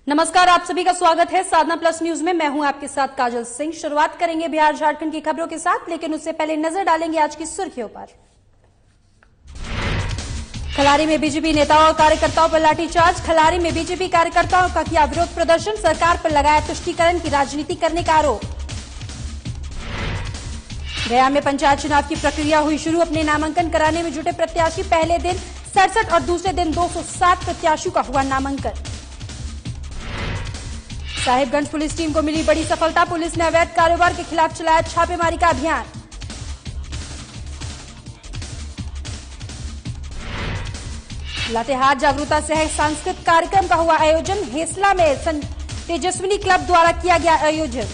नमस्कार, आप सभी का स्वागत है साधना प्लस न्यूज में। मैं हूं आपके साथ काजल सिंह। शुरुआत करेंगे बिहार झारखंड की खबरों के साथ, लेकिन उससे पहले नजर डालेंगे आज की सुर्खियों पर। खलारी में बीजेपी नेताओं और कार्यकर्ताओं पर लाठीचार्ज। खलारी में बीजेपी कार्यकर्ताओं का किया विरोध प्रदर्शन। सरकार पर लगाया तुष्टीकरण की राजनीति करने का आरोप। गया में पंचायत चुनाव की प्रक्रिया हुई शुरू। अपने नामांकन कराने में जुटे प्रत्याशी। पहले दिन 67 और दूसरे दिन 207 प्रत्याशियों का हुआ नामांकन। साहिबगंज पुलिस टीम को मिली बड़ी सफलता। पुलिस ने अवैध कारोबार के खिलाफ चलाया छापेमारी का अभियान। लातेहार जागरूकता सह सांस्कृतिक कार्यक्रम का हुआ आयोजन। हेसला में तेजस्विनी क्लब द्वारा किया गया आयोजन।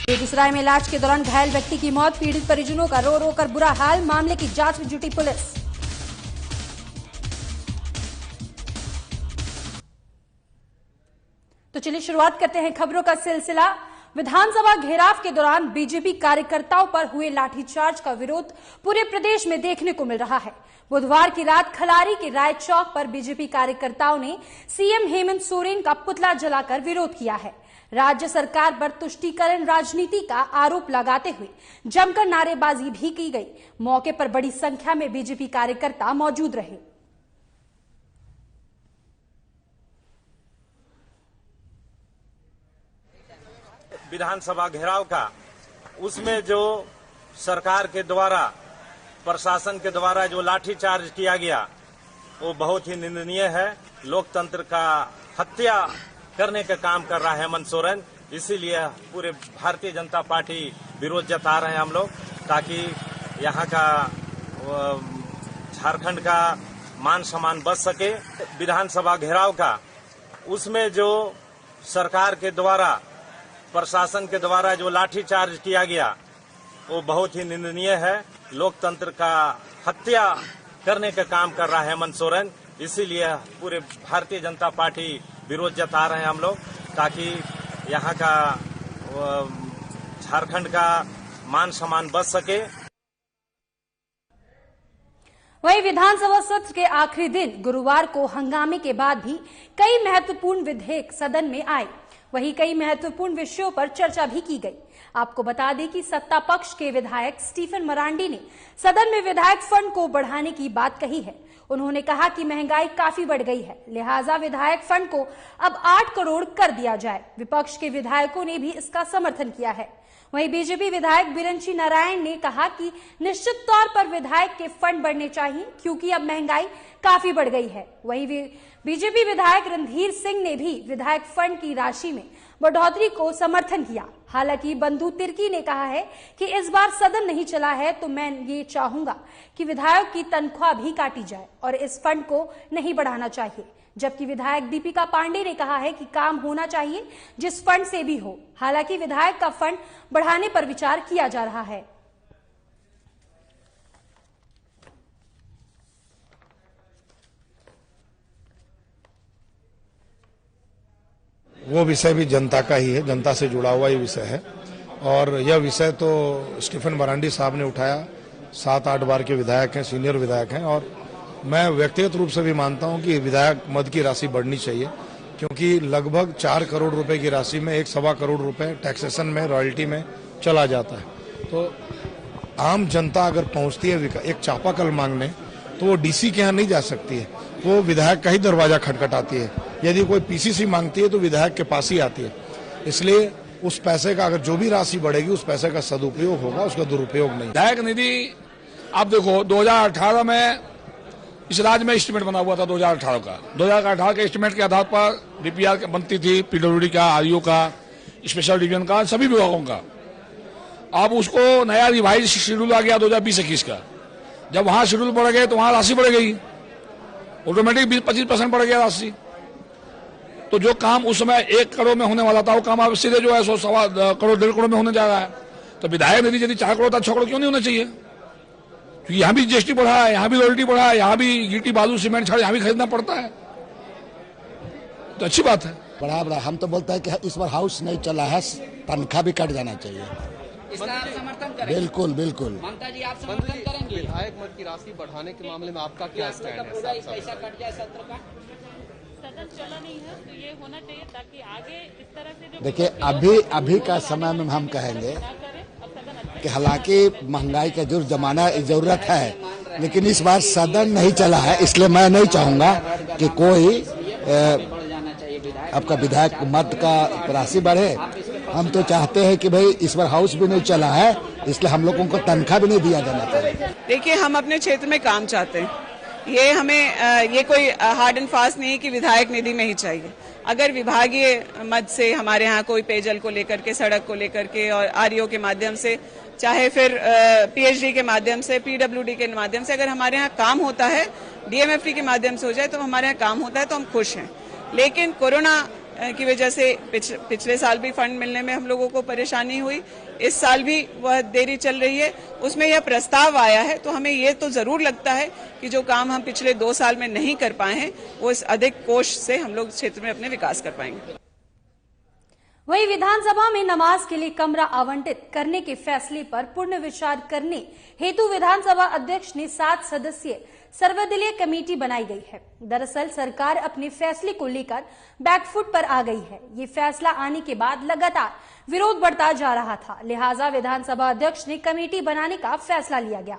बेगूसराय में इलाज के दौरान घायल व्यक्ति की मौत। पीड़ित परिजनों का रो रो कर बुरा हाल। मामले की जांच में जुटी पुलिस। तो चलिए शुरुआत करते हैं खबरों का सिलसिला। विधानसभा घेराव के दौरान बीजेपी कार्यकर्ताओं पर हुए लाठीचार्ज का विरोध पूरे प्रदेश में देखने को मिल रहा है। बुधवार की रात खलारी के राय चौक पर बीजेपी कार्यकर्ताओं ने सीएम हेमंत सोरेन का पुतला जलाकर विरोध किया है। राज्य सरकार पर तुष्टीकरण राजनीति का आरोप लगाते हुए जमकर नारेबाजी भी की गई। मौके पर बड़ी संख्या में बीजेपी कार्यकर्ता मौजूद रहे। विधानसभा घेराव का, उसमें जो सरकार के द्वारा, प्रशासन के द्वारा जो लाठीचार्ज किया गया वो बहुत ही निंदनीय है। लोकतंत्र का हत्या करने का काम कर रहा है हेमंत सोरेन। इसीलिए पूरे भारतीय जनता पार्टी विरोध जता रहे हैं हम लोग, ताकि यहाँ का झारखंड का मान सम्मान बच सके। विधानसभा घेराव का, उसमें जो सरकार के द्वारा, प्रशासन के द्वारा जो लाठीचार्ज किया गया वो बहुत ही निंदनीय है। लोकतंत्र का हत्या करने का काम कर रहा है हेमंत सोरेन। इसीलिए पूरे भारतीय जनता पार्टी विरोध जता रहे हैं हम लोग, ताकि यहाँ का झारखंड का मान सम्मान बच सके। वहीं विधानसभा सत्र के आखिरी दिन गुरुवार को हंगामे के बाद भी कई महत्वपूर्ण विधेयक सदन में आए। वहीं कई महत्वपूर्ण विषयों पर चर्चा भी की गई। आपको बता दें कि सत्ता पक्ष के विधायक स्टीफन मरांडी ने सदन में विधायक फंड को बढ़ाने की बात कही है। उन्होंने कहा कि महंगाई काफी बढ़ गई है, लिहाजा विधायक फंड को अब 8 करोड़ कर दिया जाए। विपक्ष के विधायकों ने भी इसका समर्थन किया है। वहीं बीजेपी विधायक बिरंची नारायण ने कहा कि निश्चित तौर पर विधायक के फंड बढ़ने चाहिए, क्योंकि अब महंगाई काफी बढ़ गई है। वहीं बीजेपी विधायक रणधीर सिंह ने भी विधायक फंड की राशि में बढ़ोतरी को समर्थन किया। हालांकि बंधु तिर्की ने कहा है कि इस बार सदन नहीं चला है तो मैं ये चाहूंगा कि विधायक की तनख्वाह भी काटी जाए और इस फंड को नहीं बढ़ाना चाहिए। जबकि विधायक दीपिका पांडे ने कहा है कि काम होना चाहिए जिस फंड से भी हो। हालांकि विधायक का फंड बढ़ाने पर विचार किया जा रहा है। वो विषय भी जनता का ही है, जनता से जुड़ा हुआ ही विषय है। और यह विषय तो स्टीफन मरांडी साहब ने उठाया। 7-8 बार के विधायक हैं, सीनियर विधायक हैं, और मैं व्यक्तिगत रूप से भी मानता हूं कि विधायक मद की राशि बढ़नी चाहिए, क्योंकि लगभग 4 करोड़ रुपए की राशि में 1.25 करोड़ रुपए टैक्सेशन में, रॉयल्टी में चला जाता है। तो आम जनता अगर पहुंचती है एक चापाकल मांगने, तो वो डीसी के यहाँ नहीं जा सकती है, वो विधायक का ही दरवाजा खटखटाती है। यदि कोई पीसीसी मांगती है तो विधायक के पास ही आती है। इसलिए उस पैसे का, अगर जो भी राशि बढ़ेगी, उस पैसे का सदुपयोग होगा, उसका दुरुपयोग नहीं। विधायक निधि, आप देखो 2018 में इस राज्य में एस्टीमेट बना हुआ था 2018 का। 2018 के एस्टीमेट के आधार पर डीपीआर बनती थी, पीडब्ल्यूडी का, आरईओ का, स्पेशल डिवीजन का, सभी विभागों का। अब उसको नया रिवाइज शेड्यूल आ गया 2020-21 का। जब वहां शेड्यूल बढ़ गए तो वहां राशि बढ़ गई, ऑटोमेटिक 20-25% बढ़ गया राशि। तो जो काम उस समय 1 करोड़ में होने वाला था, वो काम अब सीधे जो है 100-1.25 करोड़ 1.5 करोड़ में होने जा रहा है। तो विधायक निधि यदि 4 करोड़ था, 6 करोड़ क्यों नहीं होना चाहिए? क्योंकि यहाँ भी जीएसटी बढ़ा है, यहाँ भी रॉयल्टी बढ़ा है, यहाँ भी गिट्टी बालू सीमेंट छड़ यहाँ भी खरीदना पड़ता है। तो अच्छी बात है। बड़ा हम तो बोलते हैं कि इस बार हाउस नहीं चला है, तनख्वाह भी कट जाना चाहिए। इसका आप समर्थन करेंगे? बिल्कुल बिल्कुल। ममता जी, आप समर्थन करेंगे? विधायक मद की राशि बढ़ाने के मामले में आपका क्या स्टैंड है? पैसा कट जाए सत्र का। सदन चला नहीं है तो ये होना चाहिए ताकि आगे इस तरह से जो देखिए अभी का समय में हम कहेंगे कि हालांकि महंगाई का जो जमाना जरूरत है, लेकिन इस बार सदन नहीं चला है, इसलिए मैं नहीं चाहूंगा कि कोई आपका विधायक मत का राशि बढ़े। हम तो चाहते हैं कि भाई इस बार हाउस भी नहीं चला है, इसलिए हम लोगों को तनख्वाह भी नहीं दिया जाना चाहिए। देखिए, हम अपने क्षेत्र में काम चाहते हैं, ये हमें ये कोई हार्ड एंड फास्ट नहीं कि विधायक निधि में ही चाहिए। अगर विभागीय मद से हमारे यहाँ कोई पेयजल को लेकर के, सड़क को लेकर के और आरईओ के माध्यम से, चाहे फिर पीएचडी के माध्यम से, पीडब्ल्यूडी के माध्यम से अगर हमारे यहाँ काम होता है, डीएमएफटी के माध्यम से हो जाए तो हमारे यहाँ काम होता है तो हम खुश हैं। लेकिन कोरोना की वजह से पिछले साल भी फंड मिलने में हम लोगों को परेशानी हुई, इस साल भी वह देरी चल रही है। उसमें यह प्रस्ताव आया है तो हमें ये तो जरूर लगता है कि जो काम हम पिछले 2 साल में नहीं कर पाए हैं वो इस अधिक कोष से हम लोग क्षेत्र में अपने विकास कर पाएंगे। वहीं विधानसभा में नमाज के लिए कमरा आवंटित करने के फैसले पर पुनर्विचार करने हेतु विधानसभा अध्यक्ष ने 7 सदस्यीय सर्वदलीय कमेटी बनाई गई है। दरअसल सरकार अपने फैसले को लेकर बैकफुट पर आ गई है। ये फैसला आने के बाद लगातार विरोध बढ़ता जा रहा था, लिहाजा विधानसभा अध्यक्ष ने कमेटी बनाने का फैसला लिया गया।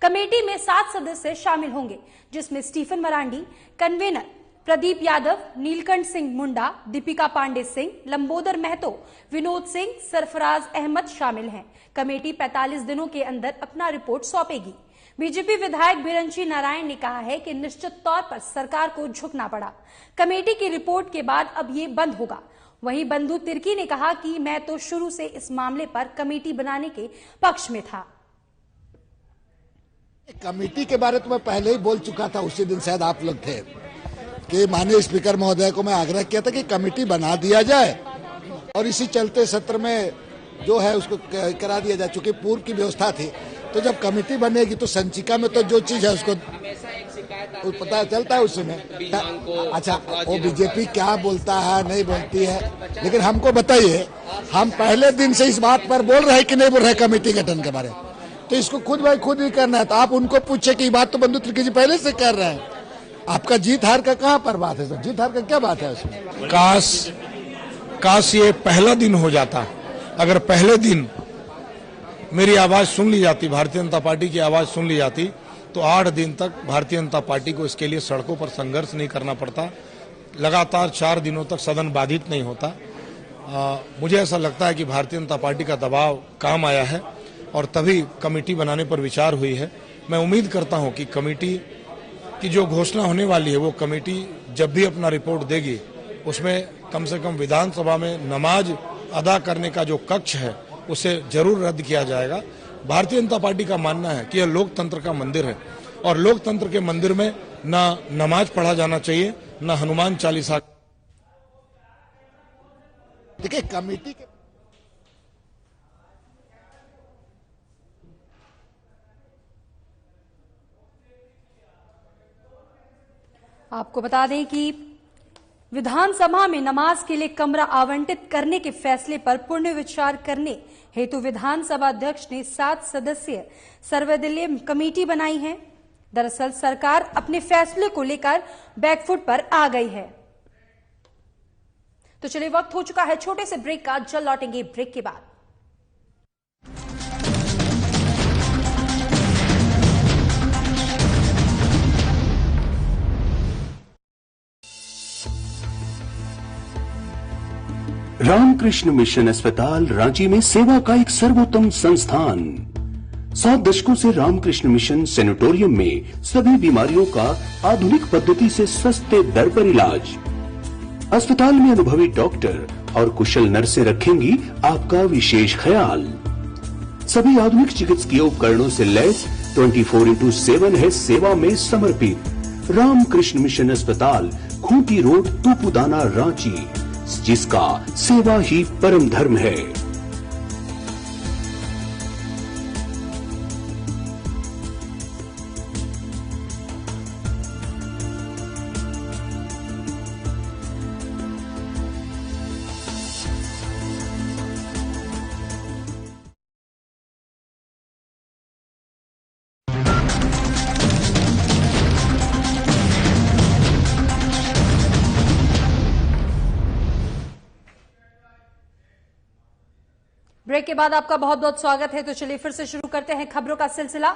कमेटी में 7 सदस्य शामिल होंगे, जिसमें स्टीफन मरांडी, कन्वेनर प्रदीप यादव, नीलकंठ सिंह मुंडा, दीपिका पांडे सिंह, लंबोदर महतो, विनोद सिंह, सरफराज अहमद शामिल हैं। कमेटी 45 दिनों के अंदर अपना रिपोर्ट सौंपेगी। बीजेपी विधायक बिरंची नारायण ने कहा है कि निश्चित तौर पर सरकार को झुकना पड़ा। कमेटी की रिपोर्ट के बाद अब ये बंद होगा। वहीं बंधु तिर्की ने कहा कि मैं तो शुरू से इस मामले पर कमेटी बनाने के पक्ष में था। कमेटी के बारे में मैं पहले ही बोल चुका था, उसी दिन शायद आप लोग थे, कि माननीय स्पीकर महोदय को मैं आग्रह किया था कि कमेटी बना दिया जाए और इसी चलते सत्र में जो है उसको करा दिया जाए। चूंकि पूर्व की व्यवस्था थी, तो जब कमेटी बनेगी तो संचिका में तो जो चीज है उसको पता चलता है उसी में। अच्छा, वो बीजेपी क्या बोलता है नहीं बोलती है, लेकिन हमको बताइए, हम पहले दिन से इस बात पर बोल रहे हैं कि नहीं बोल रहे कमेटी गठन के बारे में, तो इसको खुद भाई खुद ही करना है। तो आप उनको पूछे कि बात तो बंधु तिर्की जी पहले से कर रहे हैं, आपका जीत हार का कहाँ पर बात है? जीत हार का क्या बात है उसमें? काश ये पहला दिन हो जाता। अगर पहले दिन मेरी आवाज सुन ली जाती, भारतीय जनता पार्टी की आवाज सुन ली जाती, तो 8 दिन तक भारतीय जनता पार्टी को इसके लिए सड़कों पर संघर्ष नहीं करना पड़ता, लगातार 4 दिनों तक सदन बाधित नहीं होता। मुझे ऐसा लगता है कि भारतीय जनता पार्टी का दबाव काम आया है और तभी कमेटी बनाने पर विचार हुई है। मैं उम्मीद करता हूं कि कमेटी की जो घोषणा होने वाली है, वो कमेटी जब भी अपना रिपोर्ट देगी, उसमें कम से कम विधानसभा में नमाज अदा करने का जो कक्ष है उसे जरूर रद्द किया जाएगा। भारतीय जनता पार्टी का मानना है कि यह लोकतंत्र का मंदिर है और लोकतंत्र के मंदिर में न नमाज पढ़ा जाना चाहिए, न हनुमान चालीसा। देखिए, कमेटी के आपको बता दें कि विधानसभा में नमाज के लिए कमरा आवंटित करने के फैसले पर पुनर्विचार करने हेतु विधानसभा अध्यक्ष ने 7 सदस्यीय सर्वदलीय कमेटी बनाई है। दरअसल सरकार अपने फैसले को लेकर बैकफुट पर आ गई है। तो चलिए, वक्त हो चुका है छोटे से ब्रेक का, जल्द लौटेंगे ब्रेक के बाद। रामकृष्ण मिशन अस्पताल रांची में सेवा का एक सर्वोत्तम संस्थान। 7 दशकों से रामकृष्ण मिशन सैनिटोरियम में सभी बीमारियों का आधुनिक पद्धति से सस्ते दर पर इलाज। अस्पताल में अनुभवी डॉक्टर और कुशल नर्सें रखेंगी आपका विशेष ख्याल। सभी आधुनिक चिकित्सकीय उपकरणों से लैस 24/7 है सेवा में समर्पित। रामकृष्ण मिशन अस्पताल, खूंटी रोड, तूपुदाना, रांची, जिसका सेवा ही परम धर्म है। ब्रेक के बाद आपका बहुत बहुत स्वागत है। तो चलिए फिर से शुरू करते हैं खबरों का सिलसिला।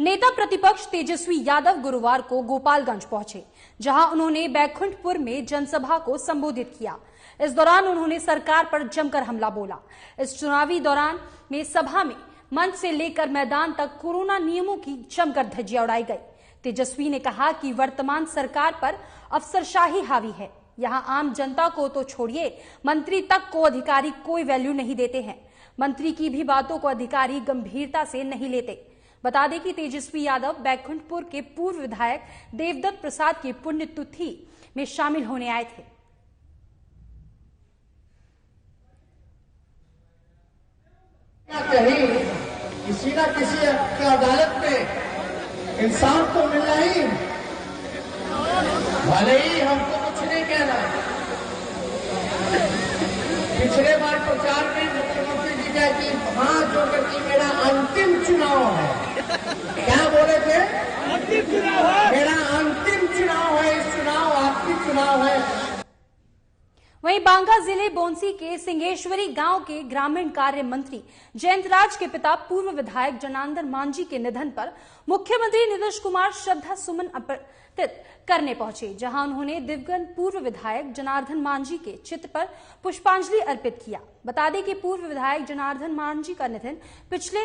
नेता प्रतिपक्ष तेजस्वी यादव गुरुवार को गोपालगंज पहुंचे, जहां उन्होंने बैकुंठपुर में जनसभा को संबोधित किया। इस दौरान उन्होंने सरकार पर जमकर हमला बोला। इस चुनावी दौरान में सभा में मंच से लेकर मैदान तक कोरोना नियमों की जमकर धज्जियां उड़ाई गई। तेजस्वी ने कहा कि वर्तमान सरकार पर अफसरशाही हावी है। यहां आम जनता को तो छोड़िए, मंत्री तक को अधिकारी कोई वैल्यू नहीं देते हैं। मंत्री की भी बातों को अधिकारी गंभीरता से नहीं लेते। बता दें कि तेजस्वी यादव बैकुंठपुर के पूर्व विधायक देवदत्त प्रसाद की पुण्यतिथि में शामिल होने आए थे। कहीं किसी न किसी अदालत में इंसान तो मिलना ही, भले ही हमको कुछ नहीं कहना। पिछले बार प्रचार में मुख्यमंत्री जी कहती हाथ जोड़ करके मेरा अंतिम चुनाव है। क्या बोले थे? अंतिम चुनाव है, मेरा अंतिम चुनाव है, इस चुनाव आपकी चुनाव है। वहीं बांका जिले बोंसी के सिंगेश्वरी गांव के ग्रामीण कार्य मंत्री जयंतराज के पिता पूर्व विधायक जनार्दन मांझी के निधन पर मुख्यमंत्री नीतीश कुमार श्रद्धा सुमन अर्पित करने पहुंचे, जहां उन्होंने दिवंगत पूर्व विधायक जनार्दन मांझी के चित्र पर पुष्पांजलि अर्पित किया। बता दें कि पूर्व विधायक जनार्दन मांझी का निधन पिछले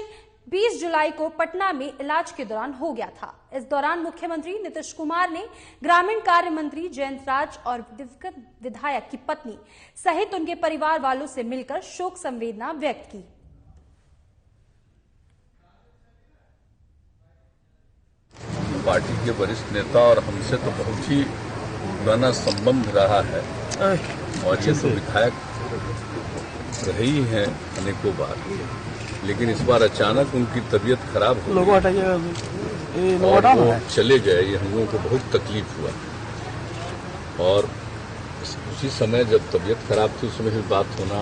20 जुलाई को पटना में इलाज के दौरान हो गया था। इस दौरान मुख्यमंत्री नीतीश कुमार ने ग्रामीण कार्य मंत्री जयंतराज और दिवंगत विधायक की पत्नी सहित उनके परिवार वालों से मिलकर शोक संवेदना व्यक्त की। पार्टी के वरिष्ठ नेता और हमसे तो बहुत ही पुराना संबंध रहा है और ये तो विधायक रहे ही हैं अनेकों बार, लेकिन इस बार अचानक उनकी तबीयत खराब हो गई और वो चले गए। ये हम लोगों को बहुत तकलीफ हुआ और उसी समय जब तबीयत खराब थी उस समय भी बात होना,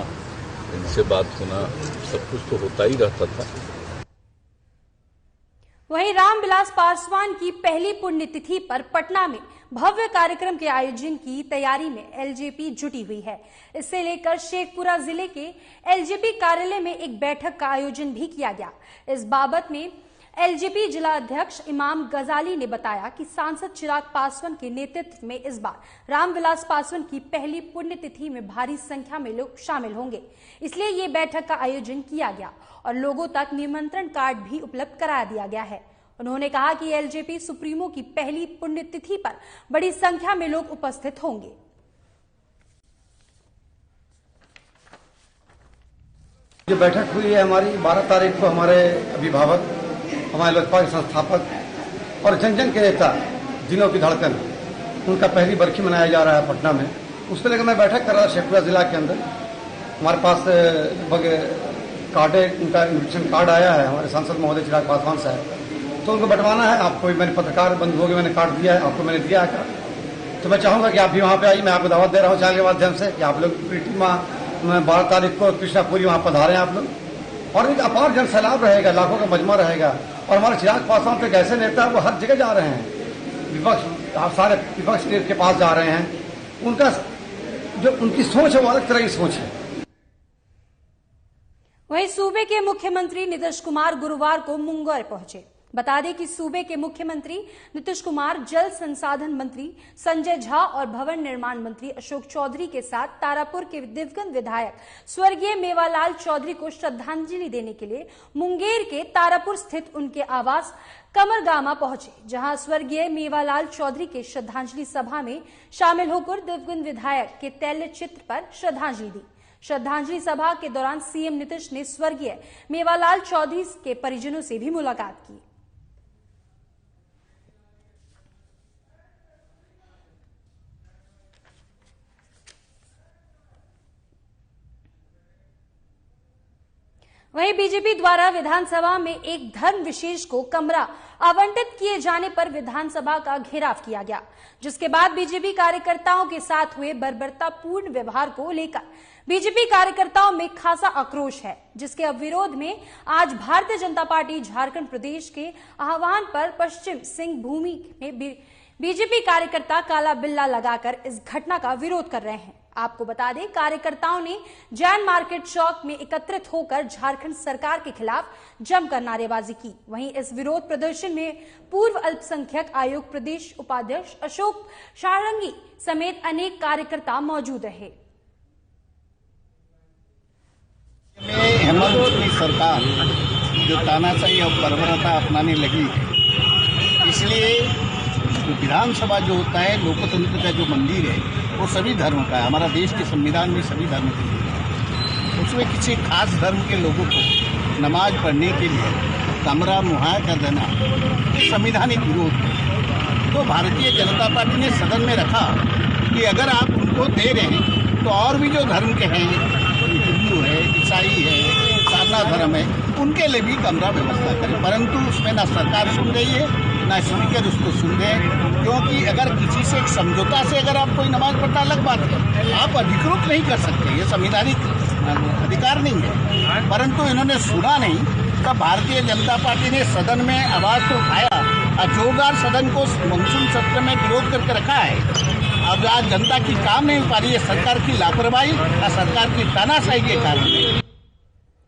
इनसे बात होना, सब कुछ तो होता ही रहता था। वहीं रामविलास पासवान की पहली पुण्यतिथि पर पटना में भव्य कार्यक्रम के आयोजन की तैयारी में एलजेपी जुटी हुई है। इससे लेकर शेखपुरा जिले के एलजेपी कार्यालय में एक बैठक का आयोजन भी किया गया। इस बाबत में एलजेपी जिला अध्यक्ष इमाम गजाली ने बताया कि सांसद चिराग पासवान के नेतृत्व में इस बार रामविलास पासवान की पहली पुण्यतिथि में भारी संख्या में लोग शामिल होंगे, इसलिए ये बैठक का आयोजन किया गया और लोगों तक निमंत्रण कार्ड भी उपलब्ध करा दिया गया है। उन्होंने कहा कि एलजेपी सुप्रीमो की पहली पुण्यतिथि पर बड़ी संख्या में लोग उपस्थित होंगे। जो बैठक हुई है हमारी 12 तारीख को, हमारे अभिभावक, हमारे लोकसभा के संस्थापक और जन जन के नेता जिलों की धड़कन, उनका पहली बरखी मनाया जा रहा है पटना में। उसको लेकर मैं बैठक कर रहा था शेखपुरा जिला के अंदर। हमारे पास लगभग उनका इन्विटेशन कार्ड आया है हमारे सांसद महोदय चिराग पासवान साहब, तो उनको बंटवाना है। आपको मैंने पत्रकार बंधुओं के मैंने कार्ड दिया है, आपको मैंने दिया है कार्ड। तो मैं चाहूंगा कि आप भी वहाँ पे आइए। मैं आपको दावत दे रहा हूँ चैनल के माध्यम से कि आप लोग पूरी टीम 12 तारीख को कृष्णापुरी वहाँ पधारे आप लोग, और एक अपार जन सैलाब रहेगा, लाखों का मजमा रहेगा। और हमारे चिराग पासवान एक ऐसे नेता वो हर जगह जा रहे हैं, विपक्ष, आप सारे विपक्ष के पास जा रहे हैं। उनका जो उनकी सोच है वो अलग तरह की सोच है। वहीं सूबे के मुख्यमंत्री नीतीश कुमार गुरुवार को मुंगेर पहुंचे। बता दें कि सूबे के मुख्यमंत्री नीतीश कुमार जल संसाधन मंत्री संजय झा और भवन निर्माण मंत्री अशोक चौधरी के साथ तारापुर के दिवंगत विधायक स्वर्गीय मेवालाल चौधरी को श्रद्धांजलि देने के लिए मुंगेर के तारापुर स्थित उनके आवास कमरगामा पहुंचे, जहां स्वर्गीय मेवालाल चौधरी के श्रद्धांजलि सभा में शामिल होकर दिवंगत विधायक के तैल्य चित्र पर श्रद्धांजलि दी। श्रद्धांजलि सभा के दौरान सीएम नीतीश ने स्वर्गीय मेवालाल चौधरी के परिजनों से भी मुलाकात की। वहीं बीजेपी द्वारा विधानसभा में एक धर्म विशेष को कमरा आवंटित किए जाने पर विधानसभा का घेराव किया गया, जिसके बाद बीजेपी कार्यकर्ताओं के साथ हुए बर्बरतापूर्ण व्यवहार को लेकर बीजेपी कार्यकर्ताओं में खासा आक्रोश है, जिसके विरोध में आज भारतीय जनता पार्टी झारखंड प्रदेश के आह्वान पर पश्चिम सिंह भूमि में बीजेपी कार्यकर्ता काला बिल्ला लगाकर इस घटना का विरोध कर रहे हैं। आपको बता दें, कार्यकर्ताओं ने जैन मार्केट चौक में एकत्रित होकर झारखंड सरकार के खिलाफ जमकर नारेबाजी की। वहीं इस विरोध प्रदर्शन में पूर्व अल्पसंख्यक आयोग प्रदेश उपाध्यक्ष अशोक सारंगी समेत अनेक कार्यकर्ता मौजूद रहे। हेमंत की सरकार जो तानाशाही और बर्बरता अपनाने लगी है, इसलिए विधानसभा जो होता है लोकतंत्र का जो मंदिर है वो सभी धर्म का है। हमारा देश के संविधान में सभी धर्म के लोग हैं। उसमें किसी खास धर्म के लोगों को नमाज पढ़ने के लिए कमरा मुहैया कर देना ये संवैधानिक विरोध है। तो भारतीय जनता पार्टी ने सदन में रखा कि अगर आप उनको दे रहे हैं तो और भी जो धर्म के हैं, हिंदू है, ईसाई है, सारना धर्म है, उनके लिए भी कमरा व्यवस्था करें। परंतु उसमें ना सरकार सुन रही है, ना स्पीकर उसको सुन रहे हैं। क्योंकि अगर किसी से एक समझौता से अगर आप कोई नमाज पढ़ता अलग बात है, आप अधिकृत नहीं कर सकते, ये संवैधानिक अधिकार नहीं है। परंतु इन्होंने सुना नहीं, तब भारतीय जनता पार्टी ने सदन में आवाज तो उठाया और जोरदार सदन को मानसून सत्र में विरोध करके रखा है। अब आज जनता की काम नहीं हो पा रही है, सरकार की लापरवाही और सरकार की तानाशाही के कारण।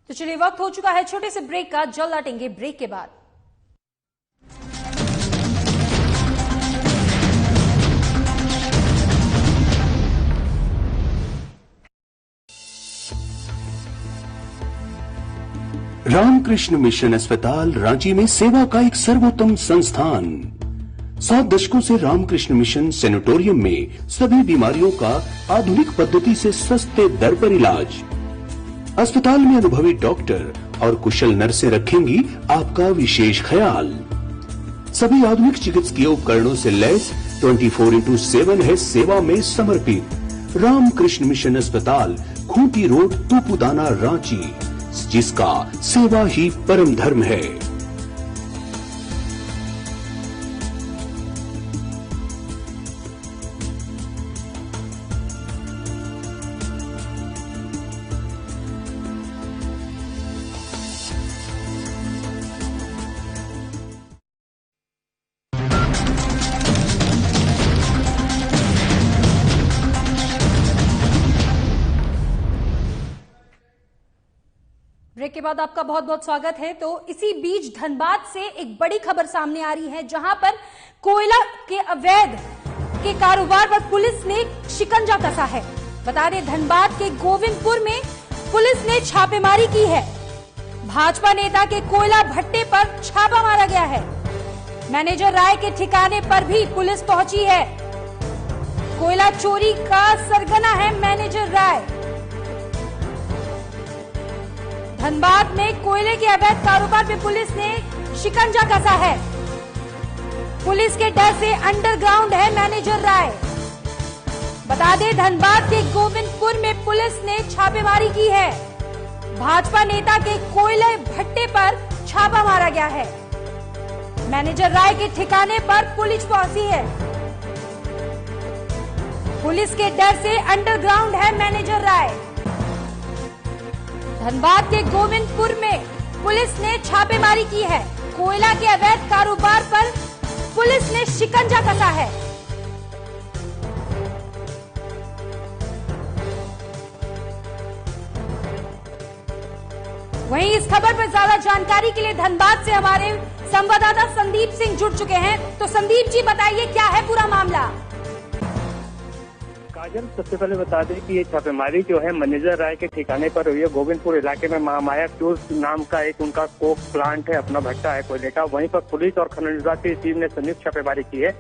तो चलिए, वक्त हो चुका है छोटे से ब्रेक का, जल्द लौटेंगे ब्रेक के बाद। रामकृष्ण मिशन अस्पताल रांची में सेवा का एक सर्वोत्तम संस्थान। 7 दशकों से रामकृष्ण मिशन सैनिटोरियम में सभी बीमारियों का आधुनिक पद्धति से सस्ते दर पर इलाज। अस्पताल में अनुभवी डॉक्टर और कुशल नर्सें रखेंगी आपका विशेष ख्याल। सभी आधुनिक चिकित्सकीय उपकरणों से लैस 24/7 है सेवा में समर्पित रामकृष्ण मिशन अस्पताल, खूंटी रोड, तूपुदाना, रांची, जिसका सेवा ही परम धर्म है। ब्रेक के बाद आपका बहुत बहुत स्वागत है। तो इसी बीच धनबाद से एक बड़ी खबर सामने आ रही है, जहां पर कोयला के अवैध के कारोबार पर पुलिस ने शिकंजा कसा है। बता दें, धनबाद के गोविंदपुर में पुलिस ने छापेमारी की है। भाजपा नेता के कोयला भट्टे पर छापा मारा गया है। मैनेजर राय के ठिकाने पर भी पुलिस पहुंची है। कोयला चोरी का सरगना है मैनेजर राय। धनबाद में कोयले के अवैध कारोबार पे पुलिस ने शिकंजा कसा है। पुलिस के डर से अंडरग्राउंड है मैनेजर राय। बता दें, धनबाद के गोविंदपुर में पुलिस ने छापेमारी की है। भाजपा नेता के कोयले भट्टे पर छापा मारा गया है। मैनेजर राय के ठिकाने पर पुलिस पहुंची है। पुलिस के डर से अंडरग्राउंड है मैनेजर राय। धनबाद के गोविंदपुर में पुलिस ने छापेमारी की है। कोयला के अवैध कारोबार पर पुलिस ने शिकंजा कसा है। वहीं इस खबर पर ज्यादा जानकारी के लिए धनबाद से हमारे संवाददाता संदीप सिंह जुड़ चुके हैं। तो संदीप जी, बताइए क्या है पूरा मामला? काजल, सबसे पहले बता दें कि ये छापेमारी जो है मैनेजर राय के ठिकाने पर हुई है। गोविंदपुर इलाके में महामाया फ्यूल्स नाम का एक उनका कोक प्लांट है, अपना भट्टा है कोयले का। वहीं पर पुलिस और खनन विभाग की टीम ने संयुक्त छापेमारी की है।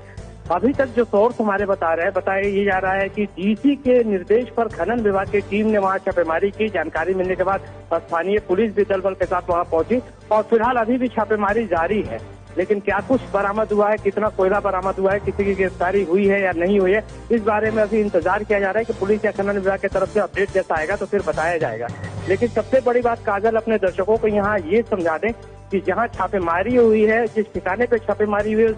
अभी तक जो सोर्स हमारे बताया ये जा रहा है कि डीसी के निर्देश पर खनन विभाग की टीम ने वहां छापेमारी की। जानकारी मिलने के बाद स्थानीय पुलिस भी दल बल के साथ वहां पहुंची और फिलहाल अभी भी छापेमारी जारी है। लेकिन क्या कुछ बरामद हुआ है, कितना कोयला बरामद हुआ है, किसी की गिरफ्तारी हुई है या नहीं हुई है, इस बारे में अभी इंतजार किया जा रहा है कि पुलिस या खनन विभाग की तरफ से अपडेट जैसा आएगा तो फिर बताया जाएगा। लेकिन सबसे बड़ी बात काजल, अपने दर्शकों को यहाँ ये समझा दें कि जहाँ छापेमारी हुई है, जिस ठिकाने पे छापेमारी हुई है,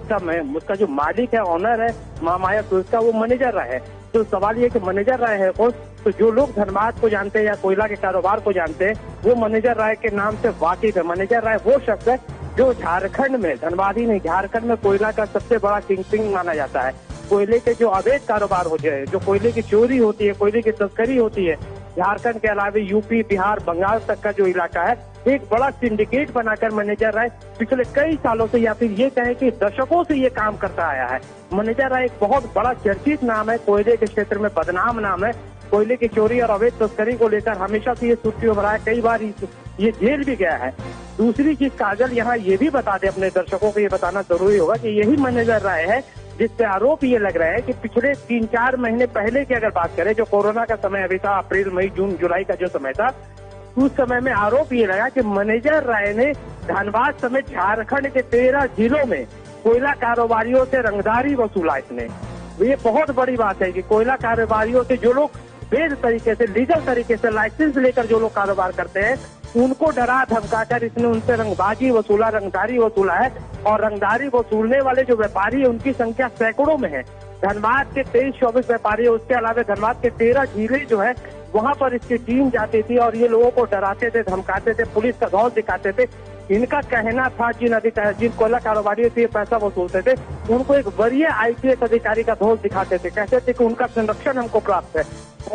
उसका जो मालिक है, ऑनर है महामाया फ्यूल्स का, वो मैनेजर राय है। तो सवाल ये कि मैनेजर राय है कौन? तो जो लोग धनबाद को जानते हैं या कोयला के कारोबार को जानते हैं, वो मैनेजर राय के नाम से वाकिफ है। मैनेजर राय वो शख्स है जो झारखंड में, धनबाद ही नहीं, झारखंड में कोयला का सबसे बड़ा किंगपिन माना जाता है। कोयले के जो अवैध कारोबार हो जाए, जो कोयले की चोरी होती है, कोयले की तस्करी होती है, झारखंड के अलावा यूपी, बिहार, बंगाल तक का जो इलाका है, एक बड़ा सिंडिकेट बनाकर मैनेजर राय पिछले कई सालों से या फिर ये कहें कि दशकों से ये काम करता आया है। मैनेजर राय एक बहुत बड़ा चर्चित नाम है, कोयले के क्षेत्र में बदनाम नाम है। कोयले की चोरी और अवैध तस्करी को लेकर हमेशा से ये सुर्खियों में रहा है, कई बार ये जेल भी गया है। दूसरी चीज काजल यहाँ ये भी बता दे, अपने दर्शकों को ये बताना जरूरी होगा कि यही मैनेजर राय है जिसपे आरोप ये लग रहा है कि पिछले 3-4 महीने पहले की अगर बात करें, जो कोरोना का समय अभी था, अप्रैल, मई, जून, जुलाई का जो समय था, उस समय में आरोप ये लगा कि मैनेजर राय ने धनबाद समेत झारखंड के 13 जिलों में कोयला कारोबारियों से रंगदारी वसूला इसने। ये बहुत बड़ी बात है कि कोयला कारोबारियों से जो लोग वैध तरीके से, लीगल तरीके से लाइसेंस लेकर जो लोग कारोबार करते हैं, उनको डरा धमकाकर इसने उनसे रंगबाजी वसूला, रंगदारी वसूला है। और रंगदारी वसूलने वाले जो व्यापारी है उनकी संख्या सैकड़ों में है। धनबाद के 23-24 व्यापारी है, उसके अलावा धनबाद के 13 जिले जो है वहाँ पर इसकी टीम जाती थी और ये लोगों को डराते थे, धमकाते थे, पुलिस का धौल दिखाते थे। इनका कहना था जिन कोयला कारोबारियों से पैसा वसूलते थे उनको एक वरीय IPS अधिकारी का धौल दिखाते थे, कहते थे कि उनका संरक्षण हमको प्राप्त है,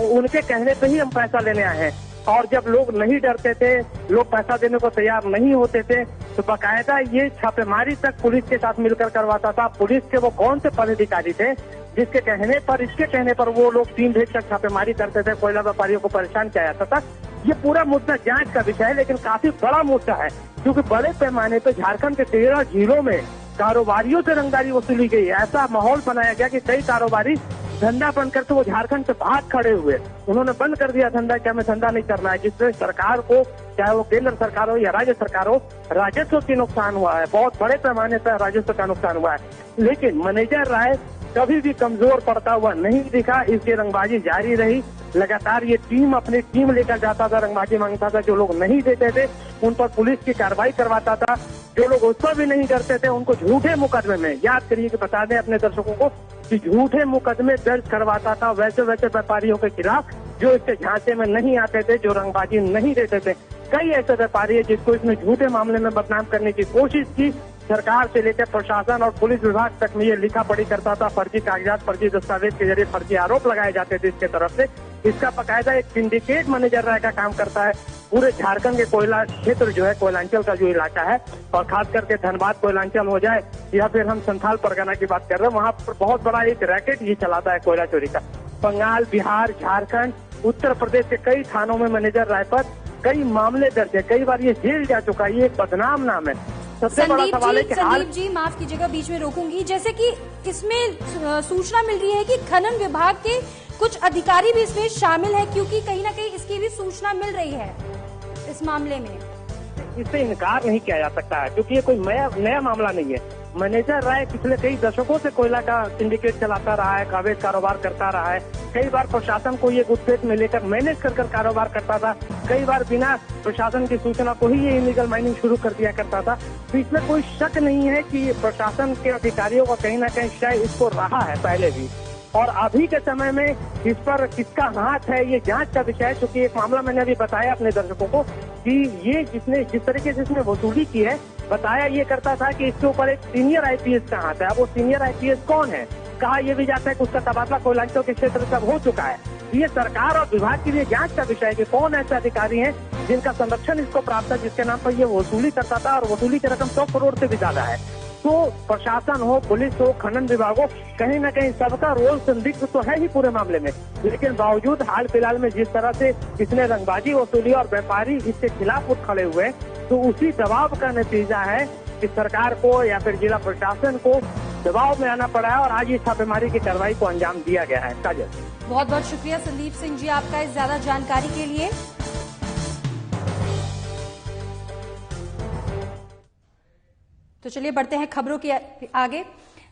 उनके कहने पे ही हम पैसा लेने आए हैं। और जब लोग नहीं डरते थे, लोग पैसा देने को तैयार नहीं होते थे, तो बाकायदा ये छापेमारी तक पुलिस के साथ मिलकर करवाता था। पुलिस के वो कौन से पदाधिकारी थे जिसके कहने पर, इसके कहने पर वो लोग टीम भेजकर छापेमारी करते थे, कोयला व्यापारियों को परेशान किया जाता था। ये पूरा मुद्दा जांच का विषय है, लेकिन काफी बड़ा मुद्दा है क्योंकि बड़े पैमाने पर झारखंड के 13 जिलों में कारोबारियों से रंगदारी वसूली गई। ऐसा माहौल बनाया गया कि कई कारोबारी धंधा बंद करके वो झारखंड से भाग खड़े हुए, उन्होंने बंद कर दिया धंधा कि हमें धंधा नहीं करना है, जिससे सरकार को, चाहे वो केंद्र सरकार हो या राज्य सरकार हो, राजस्व की नुकसान हुआ है, बहुत बड़े पैमाने पर राजस्व का नुकसान हुआ है। लेकिन मैनेजर राय कभी भी कमजोर पड़ता हुआ नहीं दिखा, इसकी रंगबाजी जारी रही। लगातार ये टीम अपनी टीम लेकर जाता था, रंगबाजी मांगता था, जो लोग नहीं देते थे उन पर पुलिस की कार्रवाई करवाता था, जो लोग उस पर भी नहीं करते थे उनको झूठे मुकदमे में, याद करिए कि बता दें अपने दर्शकों को कि झूठे मुकदमे दर्ज करवाता था वैसे व्यापारियों के खिलाफ जो इसके झांसे में नहीं आते थे, जो रंगबाजी नहीं देते थे। कई ऐसे व्यापारी है जिसको इसने झूठे मामले में बदनाम करने की कोशिश की। सरकार से लेकर प्रशासन और पुलिस विभाग तक में ये लिखा पढ़ी करता था, फर्जी कागजात, फर्जी दस्तावेज के जरिए फर्जी आरोप लगाए जाते थे इसके तरफ से। इसका बाकायदा एक सिंडिकेट मैनेजर राय का काम करता है पूरे झारखंड के कोयला क्षेत्र जो है, कोयलांचल का जो इलाका है, और खास करके धनबाद कोयलांचल हो जाए या फिर हम संथाल परगना की बात कर रहे हैं, वहाँ पर बहुत बड़ा एक रैकेट ये चलाता है कोयला चोरी का। बंगाल, बिहार, झारखंड, उत्तर प्रदेश के कई थानों में मैनेजर राय पर कई मामले दर्ज है, कई बार ये जेल जा चुका है, ये एक बदनाम नाम है। सबसे बड़ा सवाल है कि संदीप जी माफ कीजिएगा, बीच में रोकूंगी। जैसे कि इसमें सूचना मिल रही है कि खनन विभाग के कुछ अधिकारी भी इसमें शामिल है, क्योंकि कहीं ना कहीं इसकी भी सूचना मिल रही है इस मामले में। इससे इनकार नहीं किया जा सकता है क्योंकि ये कोई नया मामला नहीं है। मैनेजर राय पिछले कई दशकों से कोयला का सिंडिकेट चलाता रहा है, अवैध कारोबार करता रहा है। कई बार प्रशासन को ये गुत्थेट में लेकर मैनेज कर कारोबार करता था, कई बार बिना प्रशासन की सूचना को ही ये इलीगल माइनिंग शुरू कर दिया करता था। तो इसमें कोई शक नहीं है कि प्रशासन के अधिकारियों का कहीं ना कहीं शय इसको रहा है पहले भी, और अभी के समय में इस पर किसका हाथ है ये जांच का विषय है। क्योंकि एक मामला मैंने अभी बताया अपने दर्शकों को कि ये जिस तरीके से इसने वसूली की है, बताया ये करता था कि इसके ऊपर एक सीनियर IPS का हाथ है। अब वो सीनियर IPS कौन है, कहा यह भी जाता है कि उसका तबादला कोयलांचल के क्षेत्र से हो चुका है। ये सरकार और विभाग के लिए जांच का विषय है कि कौन ऐसे अधिकारी हैं जिनका संरक्षण इसको प्राप्त है, जिसके नाम पर ये वसूली करता था, और वसूली की रकम 100 करोड़ से भी ज्यादा है। तो प्रशासन हो, पुलिस हो, खनन विभाग हो, कहीं ना कहीं सबका रोल संदिग्ध तो है ही पूरे मामले में। लेकिन बावजूद हाल फिलहाल में जिस तरह से इसने रंगबाजी वसूली और व्यापारी इसके खिलाफ उठ खड़े हुए, तो उसी दबाव का नतीजा है कि सरकार को या फिर जिला प्रशासन को दबाव में आना पड़ा है और आज ये छापेमारी की कार्रवाई को अंजाम दिया गया है। काजल, बहुत बहुत शुक्रिया संदीप सिंह जी आपका इस ज्यादा जानकारी के लिए। तो चलिए बढ़ते हैं खबरों के आगे।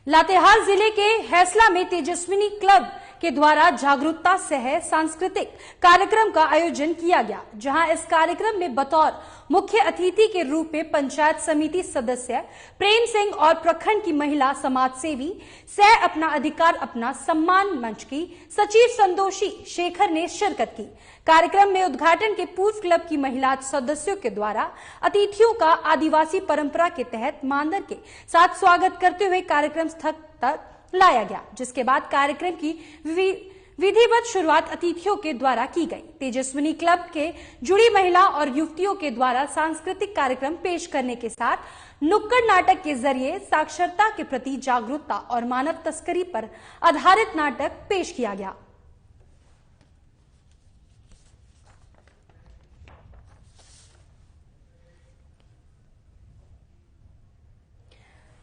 लातेहार जिले के हैसला में तेजस्विनी क्लब के द्वारा जागरूकता सह सांस्कृतिक कार्यक्रम का आयोजन किया गया, जहां इस कार्यक्रम में बतौर मुख्य अतिथि के रूप में पंचायत समिति सदस्य प्रेम सिंह और प्रखंड की महिला समाज सेवी सह अपना अधिकार अपना सम्मान मंच की सचिव संतोषी शेखर ने शिरकत की। कार्यक्रम में उद्घाटन के पूर्व क्लब की महिला सदस्यों के द्वारा अतिथियों का आदिवासी परंपरा के तहत मानदर के साथ स्वागत करते हुए कार्यक्रम स्थल तक लाया गया, जिसके बाद कार्यक्रम की विधिवत शुरुआत अतिथियों के द्वारा की गई। तेजस्विनी क्लब के जुड़ी महिला और युवतियों के द्वारा सांस्कृतिक कार्यक्रम पेश करने के साथ नुक्कड़ नाटक के जरिए साक्षरता के प्रति जागरूकता और मानव तस्करी पर आधारित नाटक पेश किया गया।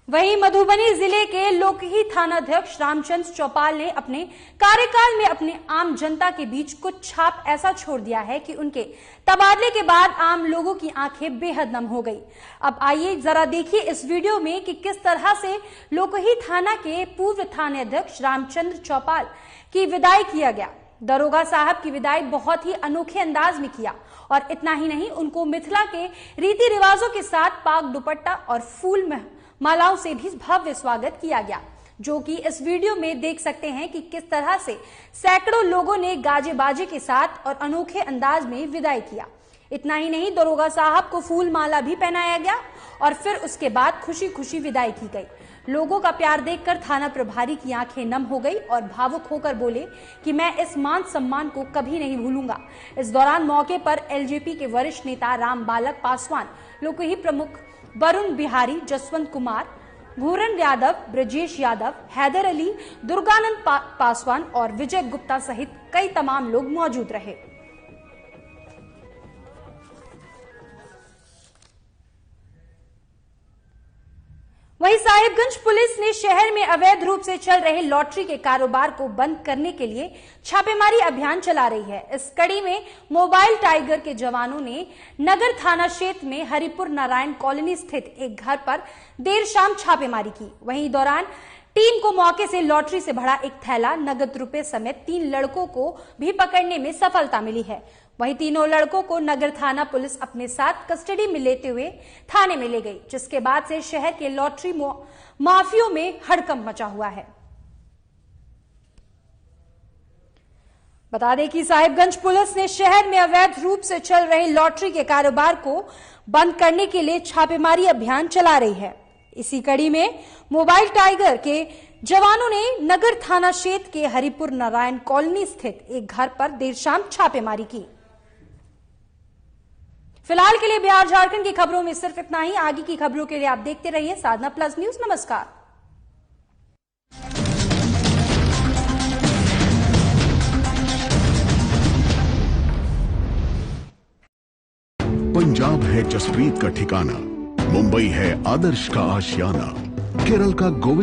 वहीं मधुबनी जिले के लोकही थानाध्यक्ष रामचंद्र चौपाल ने अपने कार्यकाल में अपने आम जनता के बीच कुछ छाप ऐसा छोड़ दिया है कि उनके तबादले के बाद आम लोगों की आंखें बेहद नम हो गई। अब आइए जरा देखिए इस वीडियो में कि किस तरह से लोकही थाना के पूर्व थानाध्यक्ष रामचंद्र चौपाल की विदाई किया गया। दरोगा साहब की विदाई बहुत ही अनोखे अंदाज में किया और इतना ही नहीं, उनको मिथिला के रीति रिवाजों के साथ पाक दुपट्टा और फूल में मालाओं से भी भव्य स्वागत किया गया, जो कि इस वीडियो में देख सकते हैं कि किस तरह से सैकड़ों लोगों ने गाजे बाजे के साथ और अनोखे अंदाज में विदाई किया। इतना ही नहीं, दरोगा साहब को फूल माला भी पहनाया गया और फिर उसके बाद खुशी खुशी विदाई की गई। लोगों का प्यार देखकर थाना प्रभारी की आंखें नम हो गई और भावुक होकर बोले कि मैं इस मान सम्मान को कभी नहीं भूलूंगा। इस दौरान मौके पर एलजेपी के वरिष्ठ नेता राम बालक पासवान, लोकही प्रमुख वरुण बिहारी, जसवंत कुमार, घूरन यादव, ब्रजेश यादव, हैदर अली, दुर्गानंद पासवान और विजय गुप्ता सहित कई तमाम लोग मौजूद रहे। वहीं साहिबगंज पुलिस ने शहर में अवैध रूप से चल रहे लॉटरी के कारोबार को बंद करने के लिए छापेमारी अभियान चला रही है। इस कड़ी में मोबाइल टाइगर के जवानों ने नगर थाना क्षेत्र में हरिपुर नारायण कॉलोनी स्थित एक घर पर देर शाम छापेमारी की। वहीं दौरान टीम को मौके से लॉटरी से भरा एक थैला, नगद रुपए समेत 3 लड़कों को भी पकड़ने में सफलता मिली है। वहीं तीनों लड़कों को नगर थाना पुलिस अपने साथ कस्टडी में लेते हुए थाने में ले गई, जिसके बाद से शहर के लॉटरी माफियों में हड़कंप मचा हुआ है। बता दें कि साहिबगंज पुलिस ने शहर में अवैध रूप से चल रहे लॉटरी के कारोबार को बंद करने के लिए छापेमारी अभियान चला रही है। इसी कड़ी में मोबाइल टाइगर के जवानों ने नगर थाना क्षेत्र के हरिपुर नारायण कॉलोनी स्थित एक घर पर देर शाम छापेमारी की। फिलहाल के लिए बिहार झारखंड की खबरों में सिर्फ इतना ही। आगे की खबरों के लिए आप देखते रहिए साधना प्लस न्यूज। नमस्कार। पंजाब है जसप्रीत का ठिकाना, मुंबई है आदर्श का आशियाना, केरल का गोविंद